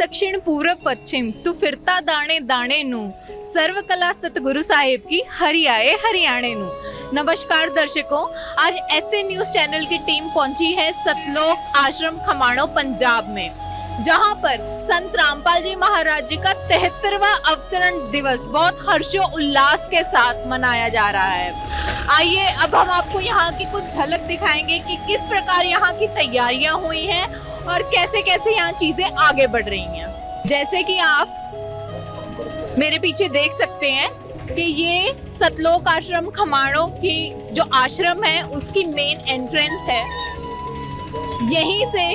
दक्षिण पूर्व पश्चिम तू फिरता दाणे दाणे नू सर्व कला सतगुरु साहिब की हरि आए हरियाणे नू। नमस्कार दर्शकों, आज ऐसे न्यूज चैनल की टीम पहुंची है सतलोक आश्रम खमाणों पंजाब में, जहां पर संत रामपाल जी महाराज जी का 73वां अवतरण दिवस बहुत हर्षो उल्लास के साथ मनाया जा रहा है। आइए अब हम आपको यहाँ की कुछ झलक दिखाएंगे कि किस प्रकार यहाँ की तैयारियां हुई हैं और कैसे कैसे यहाँ चीजें आगे बढ़ रही हैं। जैसे कि आप मेरे पीछे देख सकते हैं कि ये सतलोक आश्रम खमाणों की जो आश्रम है उसकी मेन एंट्रेंस है। यहीं से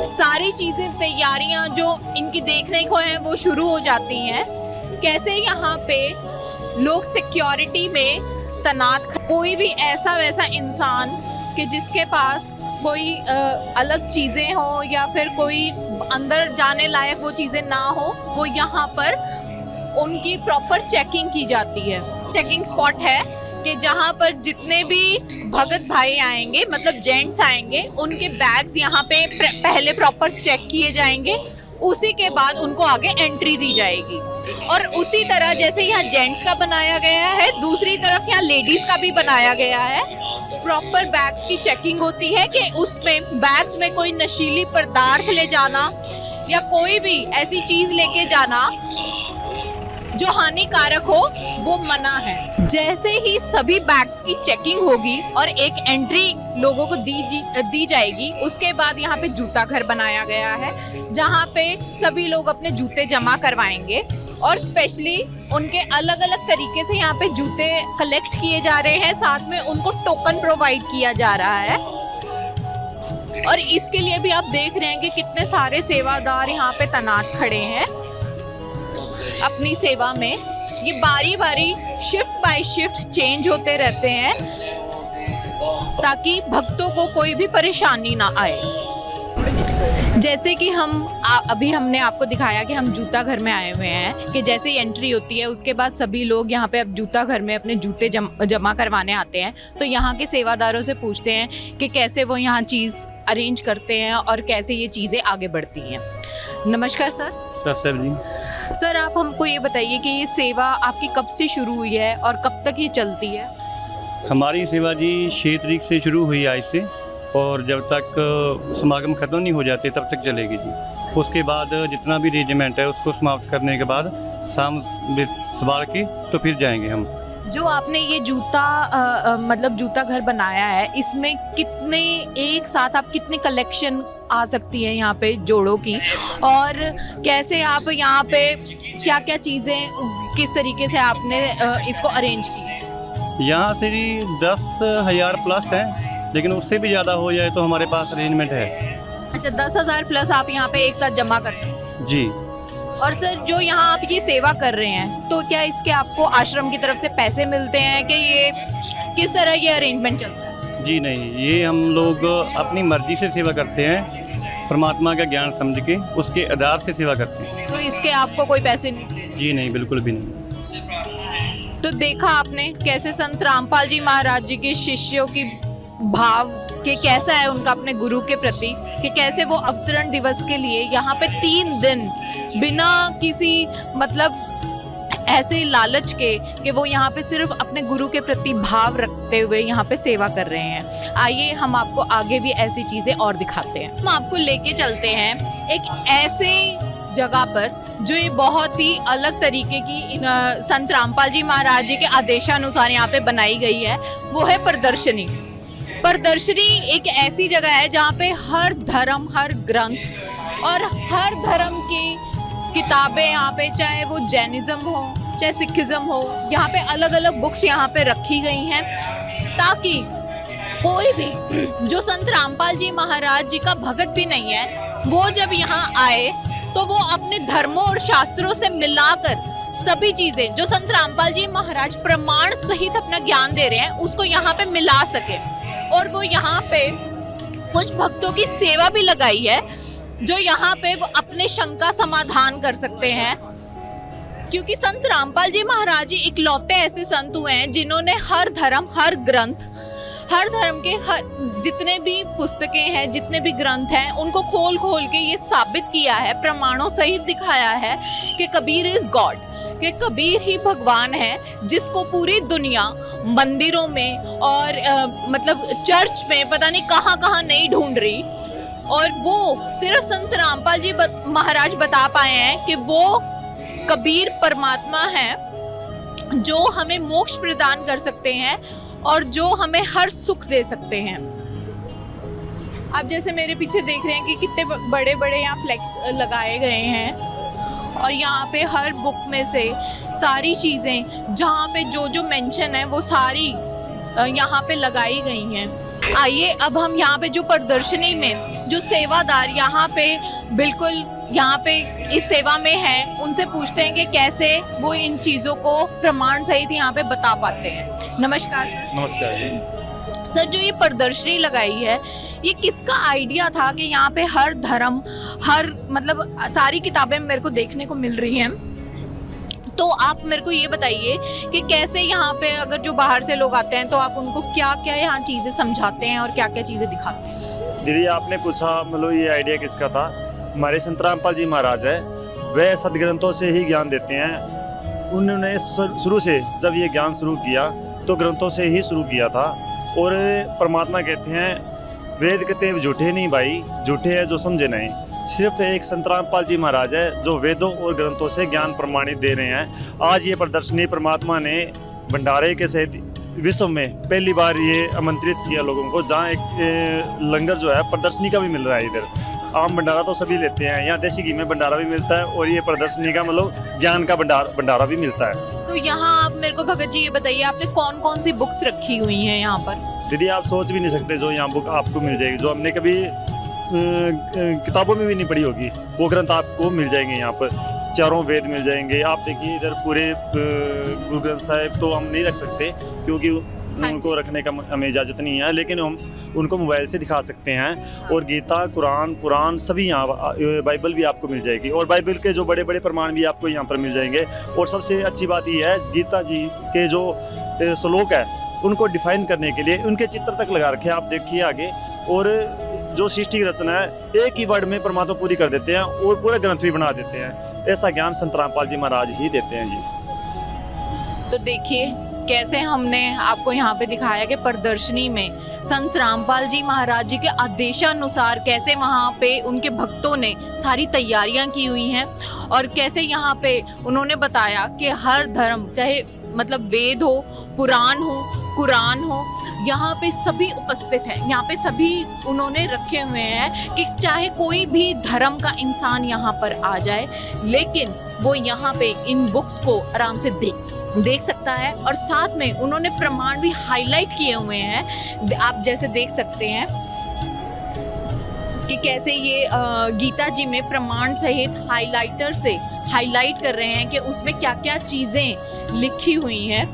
सारी चीजें तैयारियां जो इनकी देखने को है वो शुरू हो जाती हैं। कैसे यहाँ पे लोग सिक्योरिटी में तैनात, कोई भी ऐसा वैसा इंसान कि जिसके पास कोई अलग चीजें हो या फिर कोई अंदर जाने लायक वो चीजें ना हो, वो यहाँ पर उनकी प्रॉपर चेकिंग की जाती है। चेकिंग स्पॉट है कि जहाँ पर जितने भी भगत भाई आएंगे, मतलब जेंट्स आएंगे, उनके बैग्स यहाँ पे पहले प्रॉपर चेक किए जाएंगे, उसी के बाद उनको आगे एंट्री दी जाएगी। और उसी तरह जैसे यहाँ जेंट्स का बनाया गया है, दूसरी तरफ यहाँ लेडीज का भी बनाया गया है। प्रॉपर बैग्स की चेकिंग होती है कि उसमें बैग्स में कोई नशीली पदार्थ ले जाना या कोई भी ऐसी चीज लेके जाना जो हानिकारक हो वो मना है। जैसे ही सभी बैग्स की चेकिंग होगी और एक एंट्री लोगों को दी जाएगी, उसके बाद यहाँ पे जूता घर बनाया गया है जहाँ पे सभी लोग अपने जूते जमा करवाएंगे और स्पेशली उनके अलग अलग तरीके से यहाँ पे जूते कलेक्ट किए जा रहे हैं। साथ में उनको टोकन प्रोवाइड किया जा रहा है और इसके लिए भी आप देख रहे हैं कि कितने सारे सेवादार यहाँ पे तैनात खड़े हैं अपनी सेवा में। ये बारी बारी शिफ्ट बाय शिफ्ट चेंज होते रहते हैं ताकि भक्तों को कोई भी परेशानी ना आए। जैसे कि अभी हमने आपको दिखाया कि हम जूता घर में आए हुए हैं कि जैसे ही एंट्री होती है उसके बाद सभी लोग यहाँ पे अब जूता घर में अपने जूते जमा करवाने आते हैं। तो यहाँ के सेवादारों से पूछते हैं कि कैसे वो यहाँ चीज़ अरेंज करते हैं और कैसे ये चीज़ें आगे बढ़ती हैं। नमस्कार सर। सर जी। सर आप हमको ये बताइए कि ये सेवा आपकी कब से शुरू हुई है और कब तक ये चलती है? हमारी सेवा जी 6 तारीख से शुरू हुई आज से और जब तक समागम खत्म नहीं हो जाते तब तक चलेगी जी। उसके बाद जितना भी अरेंजमेंट है उसको समाप्त करने के बाद शाम सवार के तो फिर जाएंगे हम। जो आपने ये जूता मतलब जूता घर बनाया है, इसमें कितने एक साथ आप कितने कलेक्शन आ सकती है यहाँ पे जोड़ों की, और कैसे आप यहाँ पे क्या क्या चीज़ें किस तरीके से आपने इसको अरेंज की? यहाँ से जी 10,000 प्लस है, लेकिन उससे भी ज़्यादा हो जाए तो हमारे पास अरेंजमेंट है। अच्छा, 10,000 प्लस आप यहाँ पे एक साथ जमा कर सकते हैं जी। और सर जो यहाँ आप ये सेवा कर रहे हैं तो क्या इसके आपको आश्रम की तरफ से पैसे मिलते हैं कि ये किस तरह ये अरेंजमेंट चलता है? जी नहीं, ये हम लोग अपनी मर्जी से सेवा करते हैं, परमात्मा का ज्ञान समझ के उसके आधार से सेवा करते हैं। तो इसके आपको कोई पैसे नहीं? जी नहीं, बिल्कुल भी नहीं। तो देखा आपने कैसे संत रामपाल जी महाराज जी के शिष्यों की भाव कि कैसा है उनका अपने गुरु के प्रति, कि कैसे वो अवतरण दिवस के लिए यहाँ पे 3 दिन बिना किसी मतलब ऐसे लालच के कि वो यहाँ पे सिर्फ अपने गुरु के प्रति भाव रखते हुए यहाँ पे सेवा कर रहे हैं। आइए हम आपको आगे भी ऐसी चीज़ें और दिखाते हैं। हम आपको लेके चलते हैं एक ऐसे जगह पर जो ये बहुत ही अलग तरीके की संत रामपाल जी महाराज जी के आदेशानुसार यहाँ पे बनाई गई है। वो है प्रदर्शनी। प्रदर्शनी एक ऐसी जगह है जहाँ पे हर धर्म, हर ग्रंथ और हर धर्म की किताबें यहाँ पे, चाहे वो जैनिज्म हो चाहे सिखिज्म हो, यहाँ पे अलग अलग बुक्स यहाँ पे रखी गई हैं ताकि कोई भी जो संत रामपाल जी महाराज जी का भगत भी नहीं है, वो जब यहाँ आए तो वो अपने धर्मों और शास्त्रों से मिलाकर सभी चीजें जो संत रामपाल जी महाराज प्रमाण सहित अपना ज्ञान दे रहे हैं उसको यहाँ पे मिला सके। और वो यहाँ पे कुछ भक्तों की सेवा भी लगाई है जो यहाँ पे वो अपने शंका समाधान कर सकते हैं, क्योंकि संत रामपाल जी महाराज जी इकलौते ऐसे संत हुए हैं जिन्होंने हर धर्म, हर ग्रंथ, हर धर्म के हर जितने भी पुस्तकें हैं, जितने भी ग्रंथ हैं, उनको खोल खोल के ये साबित किया है, प्रमाणों सहित दिखाया है कि कबीर इज गॉड, कि कबीर ही भगवान है, जिसको पूरी दुनिया मंदिरों में और मतलब चर्च में पता नहीं कहाँ कहाँ नहीं ढूंढ रही, और वो सिर्फ संत रामपाल जी महाराज बता पाए हैं कि वो कबीर परमात्मा है जो हमें मोक्ष प्रदान कर सकते हैं और जो हमें हर सुख दे सकते हैं। आप जैसे मेरे पीछे देख रहे हैं कि कितने बड़े बड़े यहाँ फ्लेक्स लगाए गए हैं, और यहाँ पे हर बुक में से सारी चीज़ें जहाँ पे जो जो मेंशन है वो सारी यहाँ पे लगाई गई हैं। आइए अब हम यहाँ पे जो प्रदर्शनी में जो सेवादार यहाँ पे बिल्कुल यहाँ पे इस सेवा में हैं, उनसे पूछते हैं कि कैसे वो इन चीज़ों को प्रमाण सहित यहाँ पे बता पाते हैं। नमस्कार सर। नमस्कार जी। सर, जो ये प्रदर्शनी लगाई है, ये किसका आइडिया था कि यहाँ पे हर धर्म, हर मतलब सारी किताबें मेरे को देखने को मिल रही हैं, तो आप मेरे को ये बताइए कि कैसे यहाँ पे अगर जो बाहर से लोग आते हैं तो आप उनको क्या क्या यहाँ चीज़ें समझाते हैं और क्या क्या चीज़ें दिखाते हैं? दीदी, आपने पूछा मतलब ये आइडिया किसका था। हमारे संत रामपाल जी महाराज है, वह सदग्रंथों से ही ज्ञान देते हैं। उन्होंने शुरू से जब ये ज्ञान शुरू किया तो ग्रंथों से ही शुरू किया था। और परमात्मा कहते हैं वेद कहते झूठे नहीं भाई, झूठे हैं जो समझे नहीं। सिर्फ एक संत रामपाल जी महाराज है जो वेदों और ग्रंथों से ज्ञान प्रमाणित दे रहे हैं। आज ये प्रदर्शनी परमात्मा ने भंडारे के सहित विश्व में पहली बार ये आमंत्रित किया लोगों को, जहाँ एक लंगर जो है प्रदर्शनी का भी मिल रहा है। इधर आम भंडारा तो सभी लेते हैं, यहाँ देसी घी में भंडारा भी मिलता है, और ये प्रदर्शनी का मतलब ज्ञान का भंडारा भी मिलता है। तो यहाँ आप मेरे को भगत जी ये बताइए, आपने कौन कौन सी बुक्स रखी हुई हैं यहाँ पर? दीदी, आप सोच भी नहीं सकते जो यहाँ बुक आपको मिल जाएगी, जो हमने कभी किताबों में भी नहीं पढ़ी होगी, वो ग्रंथ आपको मिल जाएंगे यहाँ पर। चारों वेद मिल जाएंगे। आप देखिए इधर पूरे गुरु ग्रंथ साहिब तो हम नहीं रख सकते क्योंकि उनको रखने का हमें इजाज़त नहीं है, लेकिन हम उनको मोबाइल से दिखा सकते हैं। और गीता, कुरान, पुराण सभी यहाँ, बाइबल भी आपको मिल जाएगी, और बाइबल के जो बड़े बड़े प्रमाण भी आपको यहाँ पर मिल जाएंगे। और सबसे अच्छी बात ये है, गीता जी के जो श्लोक है उनको डिफाइन करने के लिए उनके चित्र तक लगा रखे हैं, आप देखिए आगे। और जो सृष्टि रचना है एक ही वर्ड में परमात्मा पूरी कर देते हैं और पूरे ग्रंथ भी बना देते हैं। ऐसा ज्ञान संत रामपाल जी महाराज ही देते हैं जी। तो देखिए कैसे हमने आपको यहाँ पे दिखाया कि प्रदर्शनी में संत रामपाल जी महाराज जी के आदेशानुसार कैसे वहाँ पे उनके भक्तों ने सारी तैयारियाँ की हुई हैं, और कैसे यहाँ पे उन्होंने बताया कि हर धर्म, चाहे मतलब वेद हो, पुराण हो, कुरान हो, यहाँ पे सभी उपस्थित हैं। यहाँ पे सभी उन्होंने रखे हुए हैं कि चाहे कोई भी धर्म का इंसान यहाँ पर आ जाए, लेकिन वो यहाँ पे इन बुक्स को आराम से देख सकता है। और साथ में उन्होंने प्रमाण भी हाईलाइट किए हुए हैं, आप जैसे देख सकते हैं कि कैसे ये गीता जी में प्रमाण सहित हाइलाइटर से हाईलाइट कर रहे हैं कि उसमें क्या क्या चीज़ें लिखी हुई हैं।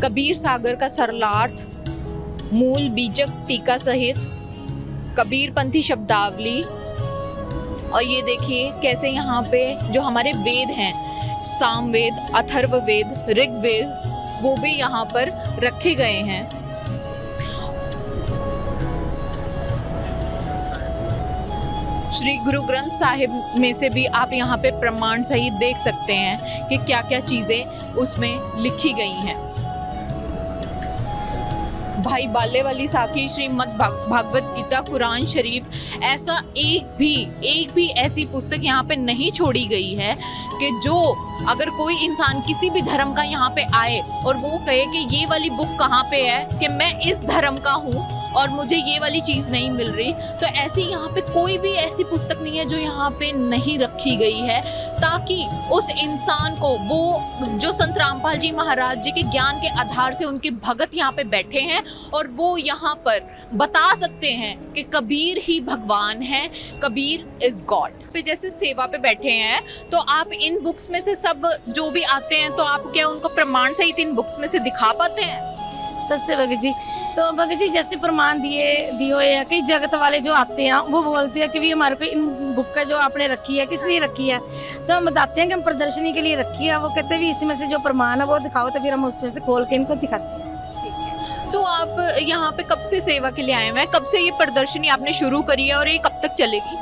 कबीर सागर का सरलार्थ, मूल बीजक टीका सहित कबीरपंथी शब्दावली, और ये देखिए कैसे यहाँ पे जो हमारे वेद हैं, सामवेद, अथर्ववेद, ऋग्वेद, वो भी यहाँ पर रखे गए हैं। श्री गुरु ग्रंथ साहिब में से भी आप यहाँ पे प्रमाण सहित देख सकते हैं कि क्या क्या चीज़ें उसमें लिखी गई हैं। भाई बाले वाली साखी, श्रीमद् भागवत गीता, कुरान शरीफ, ऐसा एक भी ऐसी पुस्तक यहाँ पे नहीं छोड़ी गई है कि जो अगर कोई इंसान किसी भी धर्म का यहाँ पे आए और वो कहे कि ये वाली बुक कहाँ पे है, कि मैं इस धर्म का हूँ और मुझे ये वाली चीज़ नहीं मिल रही, तो ऐसी यहाँ पे कोई भी ऐसी पुस्तक नहीं है जो यहाँ पे नहीं रखी गई है, ताकि उस इंसान को, वो जो संत रामपाल जी महाराज जी के ज्ञान के आधार से उनके भगत यहाँ पे बैठे हैं और वो यहाँ पर बता सकते हैं कि कबीर ही भगवान है, कबीर इज गॉड। पे जैसे सेवा पे बैठे हैं तो आप इन बुक्स में से सब जो भी आते हैं, तो आप क्या उनको प्रमाण सहित इन बुक्स में से दिखा पाते हैं? सच्चे भगत जी, तो भगत जी जैसे प्रमाण दिए हुए हैं, कई जगत वाले जो आते हैं वो बोलते हैं कि भी हमारे को इन बुक का जो आपने रखी है किस लिए रखी है, तो हम बताते हैं कि हम प्रदर्शनी के लिए रखी है। वो कहते हैं भी इसमें से जो प्रमाण है वो दिखाओ, तो फिर हम उसमें से खोल के इनको दिखाते हैं। तो आप यहाँ पे कब से सेवा के लिए आए हुए हैं? कब से ये प्रदर्शनी आपने शुरू करी है और ये कब तक चलेगी?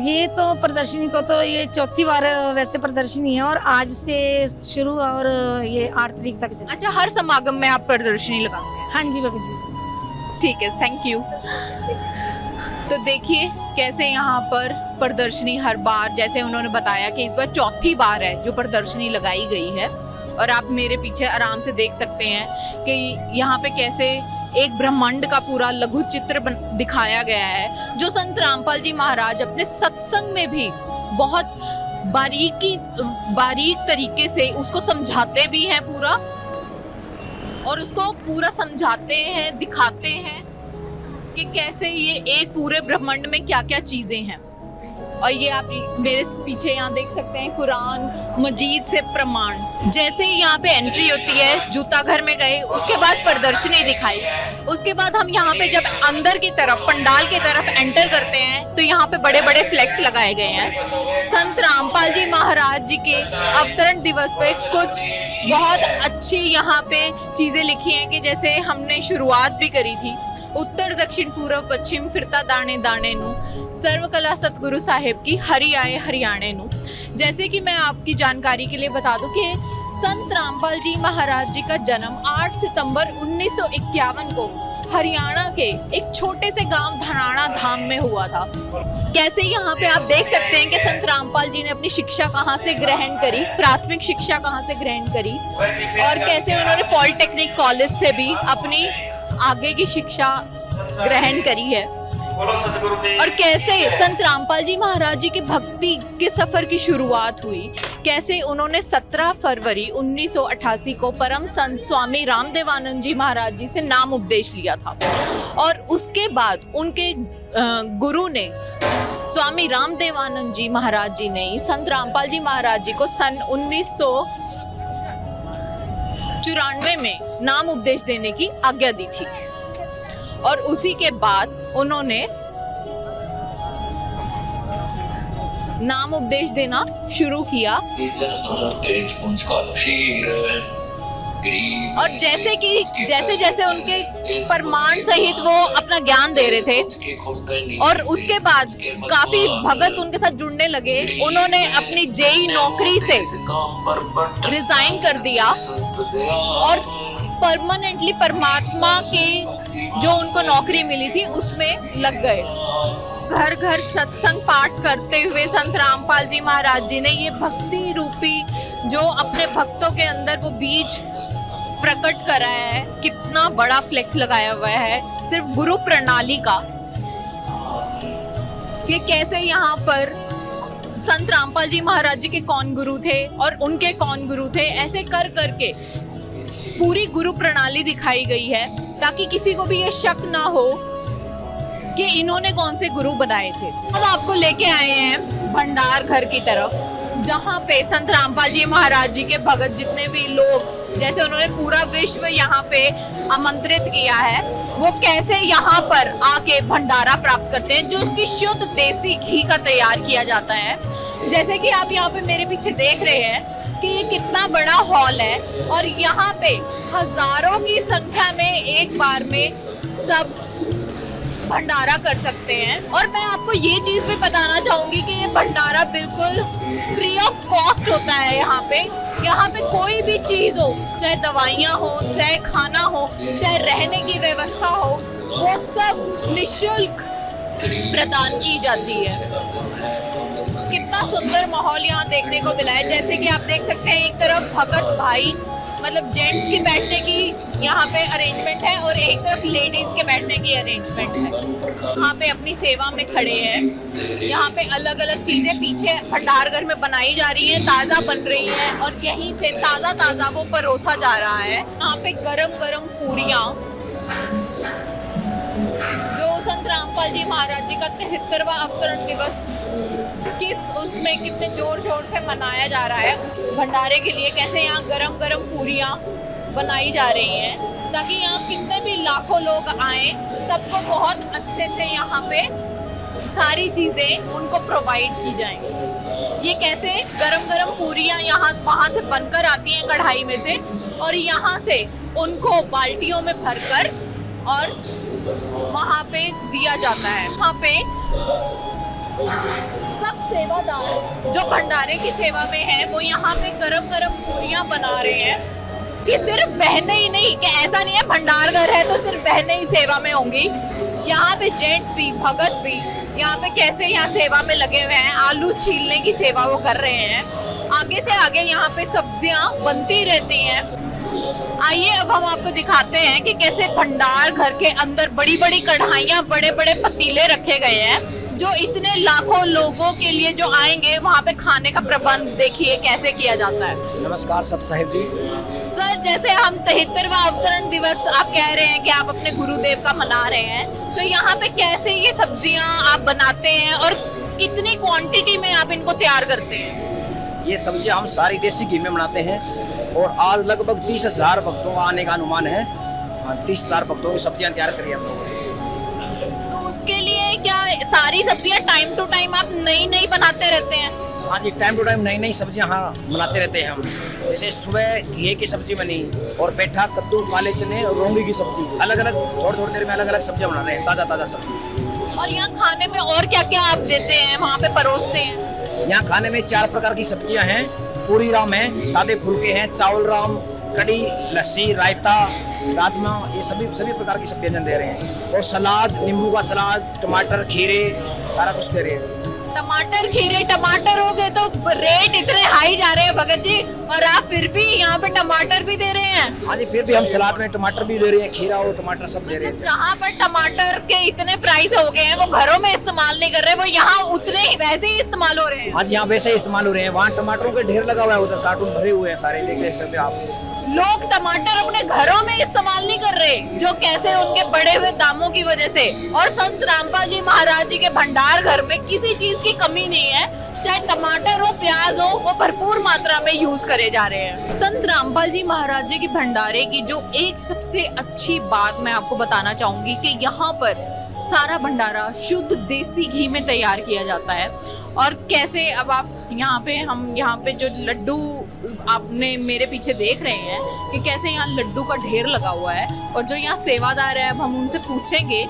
ये तो प्रदर्शनी को तो ये चौथी बार वैसे प्रदर्शनी है और आज से शुरू और ये 8 तारीख तक चले। अच्छा, हर समागम में आप प्रदर्शनी लगाते हैं? हाँ जी भगत जी। ठीक है, थैंक यू। तो देखिए कैसे यहाँ पर प्रदर्शनी हर बार, जैसे उन्होंने बताया कि इस बार चौथी बार है जो प्रदर्शनी लगाई गई है, और आप मेरे पीछे आराम से देख सकते हैं कि यहाँ पे कैसे एक ब्रह्मांड का पूरा लघु चित्र दिखाया गया है, जो संत रामपाल जी महाराज अपने सत्संग में भी बहुत बारीक तरीके से उसको समझाते भी हैं पूरा, और उसको पूरा समझाते हैं, दिखाते हैं कि कैसे ये एक पूरे ब्रह्मांड में क्या क्या चीजें हैं। और ये आप मेरे पीछे यहाँ देख सकते हैं कुरान मजीद से प्रमाण। जैसे ही यहाँ पे एंट्री होती है, जूता घर में गए, उसके बाद प्रदर्शनी दिखाई, उसके बाद हम यहाँ पे जब अंदर की तरफ पंडाल की तरफ एंटर करते हैं तो यहाँ पे बड़े बड़े फ्लैक्स लगाए गए हैं। संत रामपाल जी महाराज जी के अवतरण दिवस पे कुछ बहुत अच्छी यहाँ पे चीजें लिखी हैं कि जैसे हमने शुरुआत भी करी थी, उत्तर दक्षिण पूर्व पश्चिम फिरता दाने दाने नु, सर्वकला सतगुरु साहेब की हरि आए हरियाणे नु। जैसे कि मैं आपकी जानकारी के लिए बता दूं कि संत रामपाल जी महाराज जी का जन्म 8 सितंबर 1951 को हरियाणा के एक छोटे से गांव धनाना धाम में हुआ था। कैसे यहाँ पे आप देख सकते हैं कि संत रामपाल जी ने अपनी शिक्षा कहाँ से ग्रहण करी, प्राथमिक शिक्षा कहाँ से ग्रहण करी, और कैसे उन्होंने पॉलिटेक्निक कॉलेज से भी अपनी आगे की शिक्षा ग्रहण करी है, और कैसे संत रामपाल जी महाराज जी की भक्ति के सफर की शुरुआत हुई। कैसे उन्होंने 17 फरवरी 1988 को परम संत स्वामी रामदेवानंद जी महाराज जी से नाम उपदेश लिया था, और उसके बाद उनके गुरु ने स्वामी रामदेवानंद जी महाराज जी ने संत रामपाल जी महाराज जी को सन 1994 में नाम उपदेश देने की आज्ञा दी थी, और उसी के बाद उन्होंने नाम उपदेश देना शुरू किया। और जैसे जैसे उनके प्रमाण सहित वो अपना ज्ञान दे रहे थे, और उसके बाद काफी भगत उनके साथ जुड़ने लगे, उन्होंने अपनी जेई नौकरी से रिजाइन कर दिया और परमानेंटली परमात्मा के जो उनको नौकरी मिली थी उसमें लग गए। घर घर सत्संग पाठ करते हुए संत रामपाल जी महाराज जी ने ये भक्ति रूपी जो अपने भक्तों के अंदर वो बीज प्रकट करा है। कितना बड़ा फ्लेक्स लगाया हुआ है सिर्फ गुरु प्रणाली का, ये कैसे यहाँ पर संत रामपाल जी महाराज जी के कौन गुरु थे और उनके कौन गुरु थे, ऐसे कर करके पूरी गुरु प्रणाली दिखाई गई है, ताकि किसी को भी ये शक ना हो कि इन्होंने कौन से गुरु बनाए थे। हम आपको लेके आए हैं भंडार घर की तरफ, जहाँ पे संत रामपाल जी महाराज जी के भगत जितने भी लोग, जैसे उन्होंने पूरा विश्व यहाँ पे आमंत्रित किया है, वो कैसे यहाँ पर आके भंडारा प्राप्त करते हैं, जो कि शुद्ध देसी घी का तैयार किया जाता है। जैसे कि आप यहाँ पे मेरे पीछे देख रहे हैं कि ये कितना बड़ा हॉल है, और यहाँ पे हजारों की संख्या में एक बार में सब भंडारा कर सकते हैं। और मैं आपको ये चीज भी बताना चाहूंगी कि ये भंडारा बिल्कुल फ्री ऑफ कॉस्ट होता है। यहाँ पे कोई भी चीज हो, चाहे दवाइयाँ हो, चाहे खाना हो, चाहे रहने की व्यवस्था हो, वो सब निःशुल्क प्रदान की जाती है। कितना सुंदर माहौल यहाँ देखने को मिला है। जैसे कि आप देख सकते हैं, एक तरफ भगत भाई मतलब जेंट्स की बैठने की यहाँ पे अरेंजमेंट है, और एक तरफ लेडीज के बैठने की अरेंजमेंट है। यहाँ पे अपनी सेवा में खड़े हैं। यहाँ पे अलग अलग चीजें पीछे भंडार घर में बनाई जा रही हैं, ताज़ा बन रही हैं, और यहीं से ताज़ा वो परोसा जा रहा है। यहाँ पे गरम गरम पूरियाँ, जो संत रामपाल जी महाराज जी का 73वां अवतरण दिवस उसमें कितने जोर शोर से मनाया जा रहा है, उस भंडारे के लिए कैसे यहाँ गरम गरम पूरियाँ बनाई जा रही हैं, ताकि यहाँ कितने भी लाखों लोग आए, सबको बहुत अच्छे से यहाँ पे सारी चीजें उनको प्रोवाइड की जाएंगी। ये कैसे गरम गरम पूरियाँ यहाँ वहाँ से बनकर आती हैं कढ़ाई में से, और यहाँ से उनको बाल्टियों में भरकर और वहाँ पे दिया जाता है। वहाँ पे सब सेवादार जो भंडारे की सेवा में हैं वो यहाँ पे गरम गरम पूरियां बना रहे हैं। कि सिर्फ बहनें ही नहीं, कि ऐसा नहीं है भंडार घर है तो सिर्फ बहनें ही सेवा में होंगी, यहाँ पे जेंट्स भी, भगत भी यहाँ पे कैसे यहाँ सेवा में लगे हुए हैं। आलू छीलने की सेवा वो कर रहे हैं। आगे से आगे यहाँ पे सब्जियां बनती रहती हैं। आइए अब हम आपको दिखाते हैं कि कैसे भंडार घर के अंदर बड़ी बड़ी कढ़ाइयाँ, बड़े बड़े पतीले रखे गए हैं जो इतने लाखों लोगों के लिए जो आएंगे वहाँ पे खाने का प्रबंध देखिए कैसे किया जाता है। नमस्कार सत साहिब जी। सर, जैसे हम 73वां अवतरण दिवस आप कह रहे हैं कि आप अपने गुरुदेव का मना रहे हैं, तो यहाँ पे कैसे ये सब्जियां आप बनाते हैं और कितनी क्वांटिटी में आप इनको तैयार करते हैं? ये सब्जियां हम सारी देसी घी में बनाते हैं और आज लगभग 30,000 भक्तों का आने का अनुमान है। 30,000 भक्तों की सब्जियां तैयार करी हम लोगों ने। तो उसके लिए क्या सारी सब्जियां टाइम टू टाइम आप नई नई बनाते रहते हैं? हाँ जी, टाइम टू टाइम नई नई सब्जियां बनाते रहते हैं हम। जैसे सुबह घी की सब्जी बनी और पेठा, कद्दू, काले चने और रोंगी की सब्जी, अलग अलग थोड़ी देर में अलग अलग सब्जियां बना रहे हैं, ताज़ा ताज़ा सब्जी। और यहाँ खाने में और क्या क्या आप देते हैं, वहाँ पे परोसते हैं? यहाँ खाने में 4 प्रकार की सब्जियां हैं। पूरी राम है, सादे फुलके हैं, चावल राम, कड़ी, लस्सी, रायता, राजमा, ये सभी प्रकार की सब्जियां दे रहे हैं। और सलाद, नींबू का सलाद, टमाटर, खीरे, सारा कुछ दे रहे हैं। टमाटर, खीरे, टमाटर हो गए तो रेट इतने हाई जा रहे हैं भगत जी, और आप फिर भी यहाँ पे टमाटर भी दे रहे हैं। हाँ जी, फिर भी हम सलाद में टमाटर भी दे रहे हैं, खीरा और टमाटर सब दे रहे हैं। जहाँ पर टमाटर के इतने प्राइस हो गए हैं वो घरों में इस्तेमाल नहीं कर रहे, वो यहाँ उतने ही वैसे ही इस्तेमाल हो रहे हैं। हाँ जी, यहाँ वैसे ही इस्तेमाल हो रहे हैं। वहाँ टमाटरों के ढेर लगा हुआ है, उधर कार्टून भरे हुए हैं सारे, देख सकते हैं आप। लोग टमाटर अपने घरों में इस्तेमाल नहीं कर रहे, जो कैसे उनके बढ़े हुए दामों की वजह से। और संत रामपाल जी महाराज जी के भंडार घर में किसी चीज की कमी नहीं है, चाहे टमाटर हो, प्याज हो, वो भरपूर मात्रा में यूज करे जा रहे हैं। संत रामपाल जी महाराज जी की भंडारे की जो एक सबसे अच्छी बात मैं आपको बताना चाहूंगी कि यहाँ पर सारा भंडारा शुद्ध देसी घी में तैयार किया जाता है। और कैसे अब आप यहाँ पे जो लड्डू आपने मेरे पीछे देख रहे हैं कि कैसे यहाँ लड्डू का ढेर लगा हुआ है, और जो यहाँ सेवादार है अब हम उनसे पूछेंगे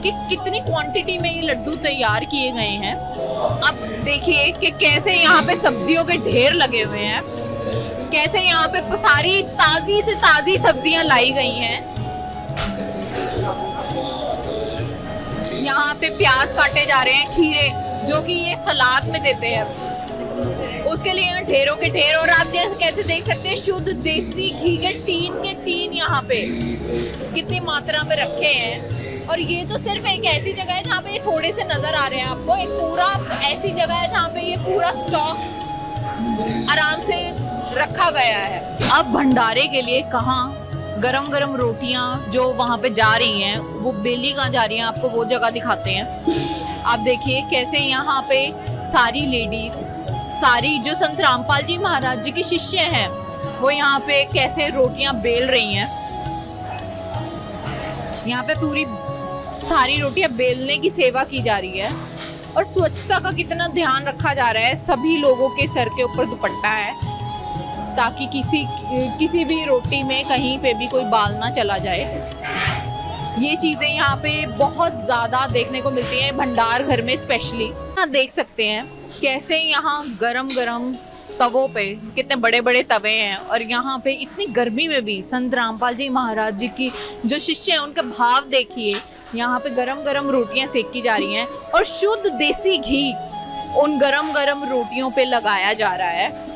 कि कितनी क्वांटिटी में ये लड्डू तैयार किए गए हैं। अब देखिए कि कैसे यहाँ पे सब्जियों के ढेर लगे हुए हैं, कैसे यहाँ पे सारी ताजी से ताजी सब्जियां लाई गई हैं। यहाँ पे प्याज काटे जा रहे हैं, खीरे जो कि ये सलाद में देते हैं, उसके लिए यहाँ ढेरों के ढेर। और आप कैसे देख सकते हैं शुद्ध देसी घी के टीन यहाँ पे कितनी मात्रा में रखे हैं। और ये तो सिर्फ एक ऐसी जगह है जहाँ पे ये थोड़े से नजर आ रहे हैं आपको, एक पूरा ऐसी जगह है जहाँ पे ये पूरा स्टॉक आराम से रखा गया है। अब भंडारे के लिए कहाँ गरम गरम रोटियां जो वहाँ पे जा रही हैं, वो बेली कहाँ जा रही हैं, आपको वो जगह दिखाते हैं। आप देखिए कैसे यहाँ पे सारी लेडीज, सारी जो संत रामपाल जी महाराज जी की शिष्य हैं, वो यहाँ पे कैसे रोटियां बेल रही हैं। यहाँ पे पूरी सारी रोटियां बेलने की सेवा की जा रही है। और स्वच्छता का कितना ध्यान रखा जा रहा है। सभी लोगों के सर के ऊपर दुपट्टा है ताकि किसी भी रोटी में कहीं पे भी कोई बाल ना चला जाए। ये चीज़ें यहाँ पे बहुत ज़्यादा देखने को मिलती हैं भंडार घर में स्पेशली। यहाँ देख सकते हैं कैसे यहाँ गरम गरम तवों पे कितने बड़े बड़े तवे हैं, और यहाँ पे इतनी गर्मी में भी संत रामपाल जी महाराज जी की जो शिष्य हैं उनका भाव देखिए। यहाँ पे गरम गरम रोटियाँ सेकी जा रही हैं और शुद्ध देसी घी उन गरम गरम रोटियों पे लगाया जा रहा है।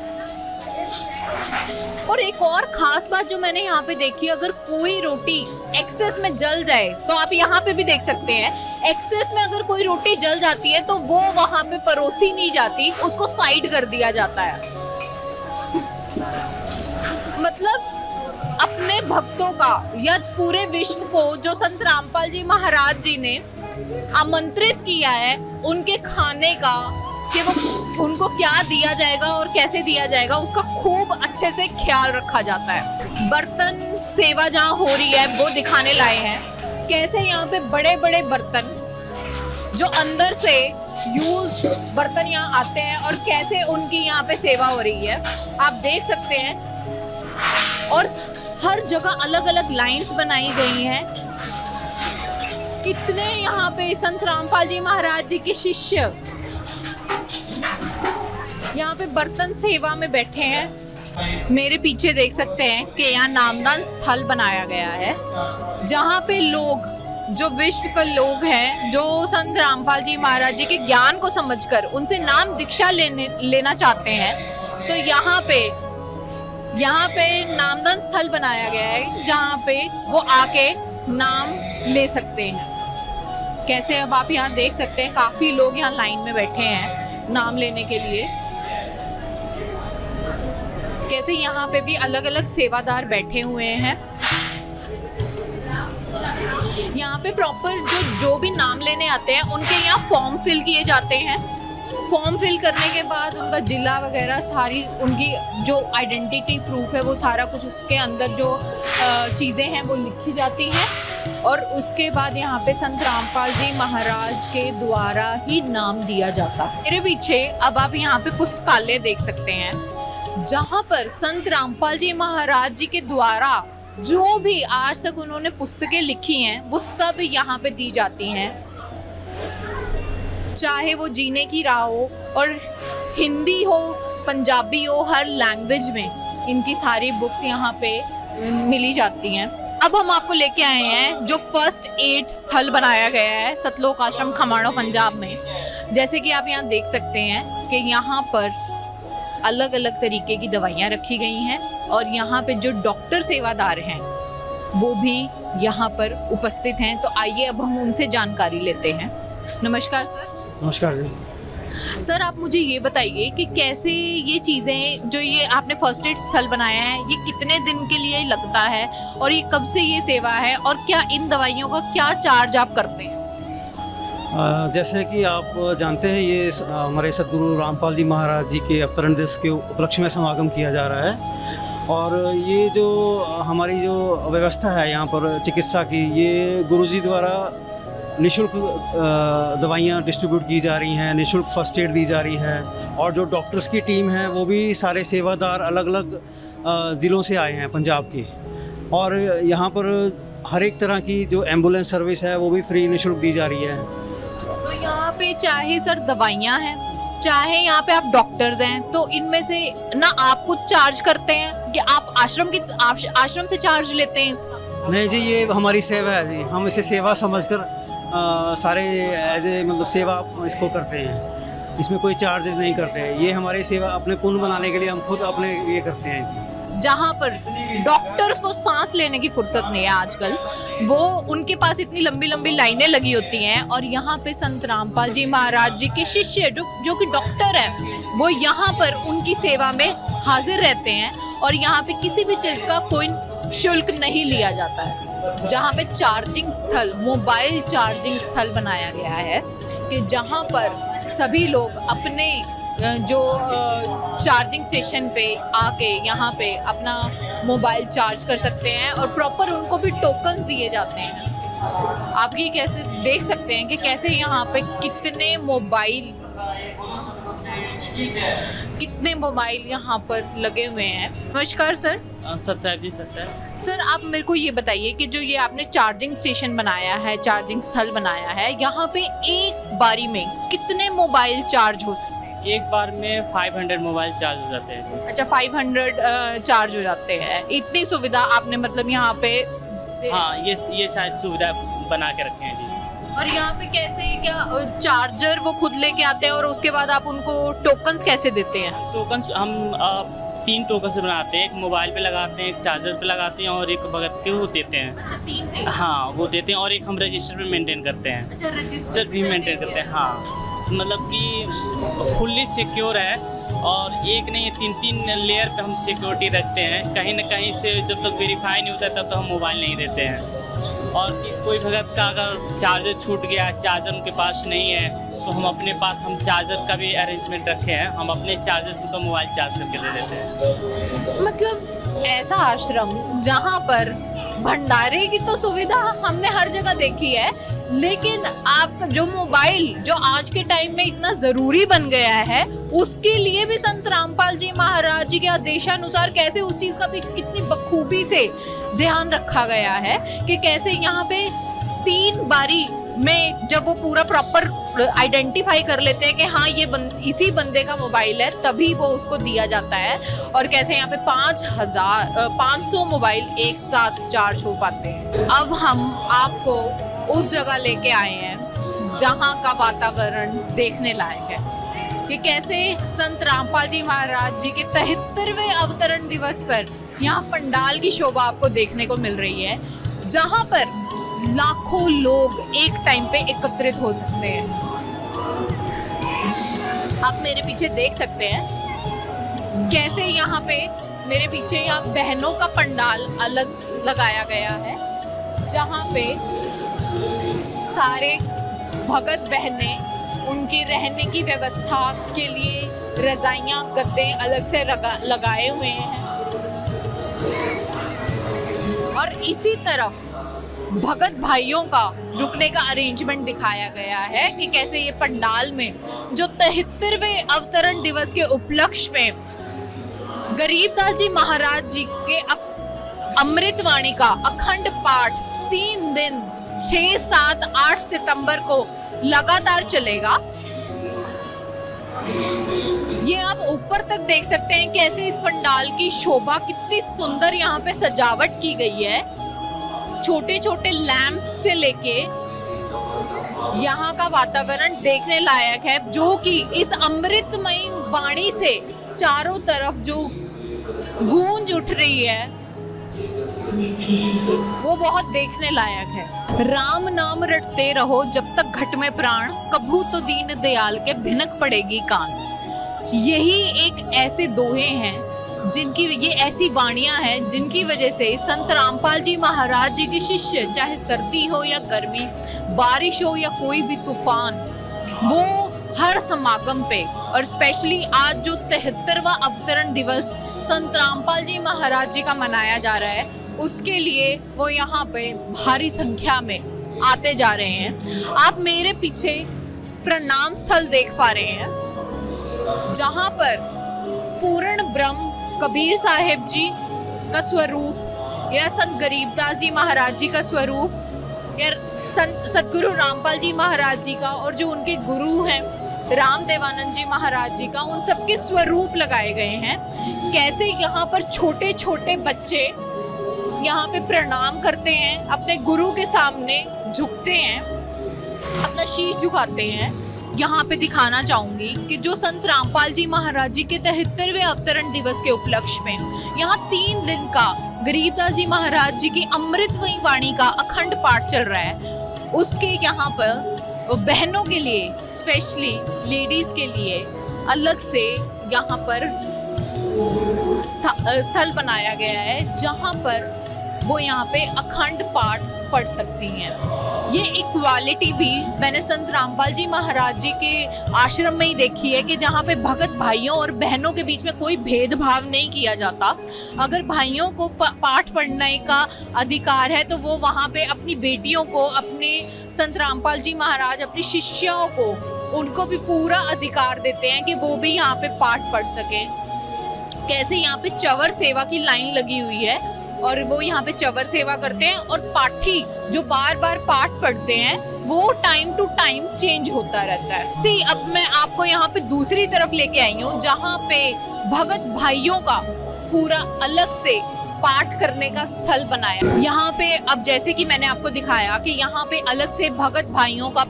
और एक और खास बात जो मैंने यहाँ पे देखी, अगर कोई रोटी एक्सेस में जल जाए तो आप यहाँ पे भी देख सकते हैं, एक्सेस में अगर कोई रोटी जल जाती है तो वो वहाँ पे परोसी नहीं जाती, उसको साइड कर दिया जाता है। मतलब अपने भक्तों का या पूरे विश्व को जो संत रामपाल जी महाराज जी ने आमंत्रित किया है उनके खाने का, कि वो उनको क्या दिया जाएगा और कैसे दिया जाएगा, उसका खूब अच्छे से ख्याल रखा जाता है। बर्तन सेवा जहाँ हो रही है वो दिखाने लाए हैं, कैसे यहाँ पे बड़े बड़े बर्तन जो अंदर से यूज बर्तन यहाँ आते हैं और कैसे उनकी यहाँ पे सेवा हो रही है, आप देख सकते हैं। और हर जगह अलग अलग लाइंस बनाई गई हैं कितने यहाँ पे संत रामपाल जी महाराज जी के शिष्य यहाँ पे बर्तन सेवा में बैठे हैं। मेरे पीछे देख सकते हैं कि यहाँ नामदान स्थल बनाया गया है, जहाँ पे लोग जो विश्व के लोग हैं, जो संत रामपाल जी महाराज जी के ज्ञान को समझकर उनसे नाम दीक्षा लेना चाहते हैं, तो यहाँ पे नामदान स्थल बनाया गया है, जहाँ पे वो आके नाम ले सकते हैं। कैसे अब आप यहाँ देख सकते हैं, काफी लोग यहाँ लाइन में बैठे हैं नाम लेने के लिए। कैसे यहाँ पे भी अलग अलग सेवादार बैठे हुए हैं। यहाँ पे प्रॉपर जो भी नाम लेने आते हैं उनके यहाँ फॉर्म फिल किए जाते हैं। फॉर्म फिल करने के बाद उनका जिला वगैरह सारी उनकी जो आइडेंटिटी प्रूफ है वो सारा कुछ उसके अंदर जो चीज़ें हैं वो लिखी जाती हैं, और उसके बाद यहाँ पे संत रामपाल जी महाराज के द्वारा ही नाम दिया जाता है। मेरे पीछे अब आप यहाँ पे पुस्तकालय देख सकते हैं, जहाँ पर संत रामपाल जी महाराज जी के द्वारा जो भी आज तक उन्होंने पुस्तकें लिखी हैं वो सब यहाँ पे दी जाती हैं। चाहे वो जीने की राह हो, और हिंदी हो, पंजाबी हो, हर लैंग्वेज में इनकी सारी बुक्स यहाँ पे मिली जाती हैं। अब हम आपको लेके आए हैं जो फर्स्ट एड स्थल बनाया गया है सतलोक आश्रम खमाणो पंजाब में। जैसे कि आप यहाँ देख सकते हैं कि यहाँ पर अलग अलग तरीके की दवाइयाँ रखी गई हैं, और यहाँ पे जो डॉक्टर सेवादार हैं वो भी यहाँ पर उपस्थित हैं। तो आइए अब हम उनसे जानकारी लेते हैं। नमस्कार सर। नमस्कार जी। सर आप मुझे ये बताइए कि कैसे ये चीज़ें जो ये आपने फर्स्ट एड स्थल बनाया है, ये कितने दिन के लिए लगता है, और ये कब से ये सेवा है, और क्या इन दवाइयों का क्या चार्ज आप करते हैं? जैसे कि आप जानते हैं, ये हमारे सद्गुरु रामपाल जी महाराज जी के अवतरण दिवस के उपलक्ष्य में समागम किया जा रहा है, और ये जो हमारी जो व्यवस्था है यहाँ पर चिकित्सा की, ये गुरुजी द्वारा निःशुल्क दवाइयाँ डिस्ट्रीब्यूट की जा रही हैं, निःशुल्क फर्स्ट एड दी जा रही है, और जो डॉक्टर्स की टीम है वो भी सारे सेवादार अलग अलग ज़िलों से आए हैं पंजाब के, और यहाँ पर हर एक तरह की जो एम्बुलेंस सर्विस है वो भी फ्री निःशुल्क दी जा रही है। तो यहाँ पे चाहे सर दवाइयाँ हैं, चाहे यहाँ पे आप डॉक्टर्स हैं, तो इनमें से ना आप कुछ चार्ज करते हैं कि आप आश्रम से चार्ज लेते हैं इसका? नहीं जी, ये हमारी सेवा है जी, हम इसे सेवा समझकर सारे एज ए मतलब सेवा इसको करते हैं, इसमें कोई चार्जेस नहीं करते हैं। ये हमारी सेवा अपने पुण्य बनाने के लिए हम खुद अपने ये करते हैं जी। जहाँ पर डॉक्टर्स को सांस लेने की फुर्सत नहीं है आजकल, वो उनके पास इतनी लंबी लंबी लाइनें लगी होती हैं, और यहाँ पे संत रामपाल जी महाराज जी के शिष्य जो कि डॉक्टर हैं, वो यहाँ पर उनकी सेवा में हाजिर रहते हैं, और यहाँ पे किसी भी चीज़ का कोई शुल्क नहीं लिया जाता है। जहाँ पे चार्जिंग स्थल, मोबाइल चार्जिंग स्थल बनाया गया है कि जहाँ पर सभी लोग अपने जो चार्जिंग स्टेशन पे आके यहाँ पे अपना मोबाइल चार्ज कर सकते हैं, और प्रॉपर उनको भी टोकन्स दिए जाते हैं। आप ये कैसे देख सकते हैं कि कैसे यहाँ पे कितने मोबाइल यहाँ पर लगे हुए हैं। नमस्कार सर। सत साहब जी, सत साहब। सर आप मेरे को ये बताइए कि जो ये आपने चार्जिंग स्टेशन बनाया है, चार्जिंग स्थल बनाया है, यहाँ पे एक बारी में कितने मोबाइल चार्ज हो सकते हैं? एक बार में 500 मोबाइल चार्ज हो जाते हैं। अच्छा, 500 चार्ज हो जाते हैं। इतनी सुविधा आपने मतलब यहाँ पे? हाँ, ये सारी सुविधा बना के रखे हैं जी। और यहाँ पे कैसे, क्या चार्जर वो खुद लेके आते हैं, और उसके बाद आप उनको टोकन्स कैसे देते हैं? टोकन्स हम 3 टोकन से बनाते हैं, एक मोबाइल पे लगाते हैं, एक चार्जर पे लगाते हैं, और एक भगत के वो देते हैं। अच्छा, 3 हाँ, वो देते हैं, और एक हम रजिस्टर पे मेंटेन करते हैं। अच्छा, रजिस्टर भी मेंटेन करते हैं। हाँ, मतलब कि फुल्ली सिक्योर है, और एक नहीं 3 लेयर पे हम सिक्योरिटी रखते हैं। कहीं ना कहीं से जब तक वेरीफाई नहीं होता तब तक हम मोबाइल नहीं देते हैं। और कि कोई भगत का अगर चार्जर छूट गया, चार्जर उनके पास नहीं है, तो हम अपने पास हम चार्जर का भी अरेंजमेंट रखे हैं, हम अपने चार्जर से उनका मोबाइल चार्ज करके दे देते हैं। मतलब ऐसा आश्रम जहाँ पर भंडारे की तो सुविधा हमने हर जगह देखी है, लेकिन आपका जो मोबाइल जो आज के टाइम में इतना जरूरी बन गया है, उसके लिए भी संत रामपाल जी महाराज जी के आदेशानुसार कैसे उस चीज का भी कितनी बखूबी से ध्यान रखा गया है कि कैसे यहाँ पे 3 बारी में जब वो पूरा प्रॉपर आइडेंटिफाई कर लेते हैं कि हाँ ये इसी बंदे का मोबाइल है, तभी वो उसको दिया जाता है। और कैसे यहाँ पे 500 मोबाइल एक साथ चार्ज हो पाते हैं। अब हम आपको उस जगह लेके आए हैं जहाँ का वातावरण देखने लायक है कि कैसे संत रामपाल जी महाराज जी के 73वें अवतरण दिवस पर यहाँ पंडाल की शोभा आपको देखने को मिल रही है, जहाँ पर लाखों लोग एक टाइम पे एकत्रित हो सकते हैं। आप मेरे पीछे देख सकते हैं कैसे यहाँ पे मेरे पीछे यहाँ बहनों का पंडाल अलग लगाया गया है, जहाँ पे सारे भगत बहनें उनके रहने की व्यवस्था के लिए रजाइयाँ गद्दे अलग से लगाए हुए हैं। और इसी तरफ भगत भाइयों का रुकने का अरेंजमेंट दिखाया गया है कि कैसे ये पंडाल में जो 73वें अवतरण दिवस के उपलक्ष्य में गरीबदास जी महाराज जी के अमृतवाणी का अखंड पाठ 3 दिन 6, 7, 8 सितंबर को लगातार चलेगा। ये आप ऊपर तक देख सकते हैं कैसे इस पंडाल की शोभा कितनी सुंदर यहाँ पे सजावट की गई है। छोटे छोटे लैंप से लेके यहाँ का वातावरण देखने लायक है, जो कि इस अमृतमयी वाणी से चारों तरफ जो गूंज उठ रही है वो बहुत देखने लायक है। राम नाम रटते रहो जब तक घट में प्राण, कभू तो दीन दयाल के भिनक पड़ेगी कान। यही एक ऐसे दोहे हैं जिनकी ये ऐसी वाणियां हैं जिनकी वजह से संत रामपाल जी महाराज जी के शिष्य, चाहे सर्दी हो या गर्मी, बारिश हो या कोई भी तूफान, वो हर समागम पे और स्पेशली आज जो 73वां अवतरण दिवस संत रामपाल जी महाराज जी का मनाया जा रहा है, उसके लिए वो यहाँ पे भारी संख्या में आते जा रहे हैं। आप मेरे पीछे प्रणाम स्थल देख पा रहे हैं, जहाँ पर पूर्ण ब्रह्म कबीर साहिब जी का स्वरूप या संत गरीबदास जी महाराज जी का स्वरूप या सतगुरु रामपाल जी महाराज जी का और जो उनके गुरु हैं राम देवानंद जी महाराज जी का, उन सबके स्वरूप लगाए गए हैं। कैसे यहाँ पर छोटे छोटे बच्चे यहाँ पे प्रणाम करते हैं, अपने गुरु के सामने झुकते हैं, अपना शीश झुकाते हैं। यहाँ पे दिखाना चाहूंगी कि जो संत रामपाल जी महाराज जी के 73वें अवतरण दिवस के उपलक्ष्य में यहाँ 3 दिन का गरीबदास जी महाराज जी की अमृतमयी वाणी का अखंड पाठ चल रहा है। उसके यहाँ पर बहनों के लिए, स्पेशली लेडीज के लिए अलग से यहाँ पर स्थल बनाया गया है, जहाँ पर वो यहाँ पे अखंड पाठ पढ़ सकती हैं। ये इक्वालिटी भी मैंने संत रामपाल जी महाराज जी के आश्रम में ही देखी है कि जहाँ पे भगत भाइयों और बहनों के बीच में कोई भेदभाव नहीं किया जाता। अगर भाइयों को पाठ पढ़ने का अधिकार है तो वो वहाँ पे अपनी बेटियों को, अपने संत रामपाल जी महाराज अपनी शिष्याओं को, उनको भी पूरा अधिकार देते हैं कि वो भी यहाँ पे पाठ पढ़ सकें। कैसे यहाँ पे चवर सेवा की लाइन लगी हुई है और वो यहाँ पे चवर सेवा करते हैं और पाठी जो बार बार पाठ पढ़ते हैं वो टाइम टू टाइम चेंज होता रहता है। अब मैं आपको यहाँ पे दूसरी तरफ लेके आई हूँ, जहाँ पे भगत भाइयों का पूरा अलग से पाठ करने का स्थल बनाया। यहाँ पे अब जैसे कि मैंने आपको दिखाया कि यहाँ पे अलग से भगत भाइयों का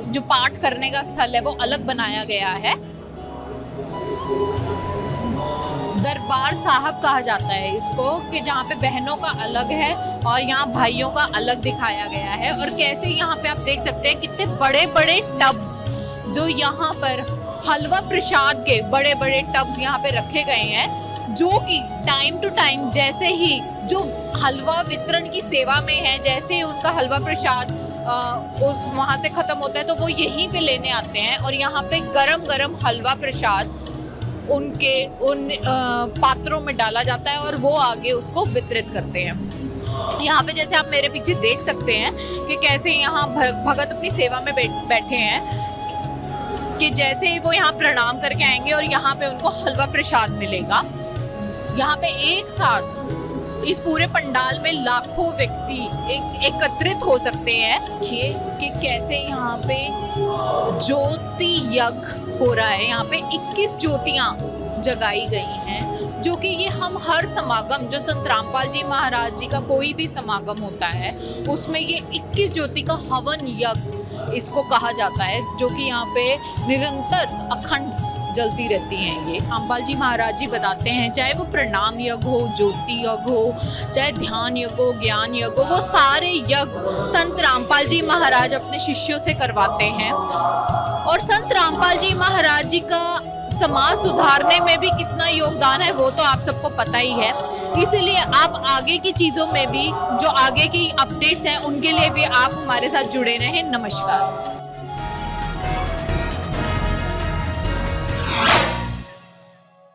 जो पाठ करने का स्थल है वो अलग बनाया गया है। दरबार साहब कहा जाता है इसको, कि जहाँ पे बहनों का अलग है और यहाँ भाइयों का अलग दिखाया गया है। और कैसे यहाँ पे आप देख सकते हैं कितने बड़े बड़े टब्स, जो यहाँ पर हलवा प्रसाद के बड़े बड़े टब्स यहाँ पे रखे गए हैं, जो कि टाइम टू टाइम जैसे ही जो हलवा वितरण की सेवा में है, जैसे ही उनका हलवा प्रसाद उस वहाँ से ख़त्म होता है तो वो यहीं पे लेने आते हैं और यहाँ पे गरम गरम हलवा प्रसाद उनके उन पात्रों में डाला जाता है और वो आगे उसको वितरित करते हैं। यहाँ पे जैसे आप मेरे पीछे देख सकते हैं कि कैसे यहाँ भगत अपनी सेवा में बैठे हैं, कि जैसे ही वो यहाँ प्रणाम करके आएंगे और यहाँ पे उनको हलवा प्रसाद मिलेगा। यहाँ पे एक साथ इस पूरे पंडाल में लाखों व्यक्ति एकत्रित हो सकते हैं। देखिए कि कैसे यहाँ पे ज्योति यज्ञ हो रहा है। यहाँ पे 21 ज्योतियाँ जगाई गई हैं, जो कि ये हम हर समागम, जो संत रामपाल जी महाराज जी का कोई भी समागम होता है उसमें ये 21 ज्योति का हवन यज्ञ इसको कहा जाता है, जो कि यहाँ पे निरंतर अखंड जलती रहती हैं। ये रामपाल जी महाराज जी बताते हैं, चाहे वो प्रणाम यज्ञ हो, ज्योति यज्ञ हो, चाहे ध्यान यज्ञ हो, ज्ञान यज्ञ हो, वो सारे यज्ञ संत रामपाल जी महाराज अपने शिष्यों से करवाते हैं। और संत रामपाल जी महाराज जी का समाज सुधारने में भी कितना योगदान है वो तो आप सबको पता ही है। इसीलिए आप आगे की चीज़ों में भी, जो आगे की अपडेट्स हैं उनके लिए भी आप हमारे साथ जुड़े रहें। नमस्कार।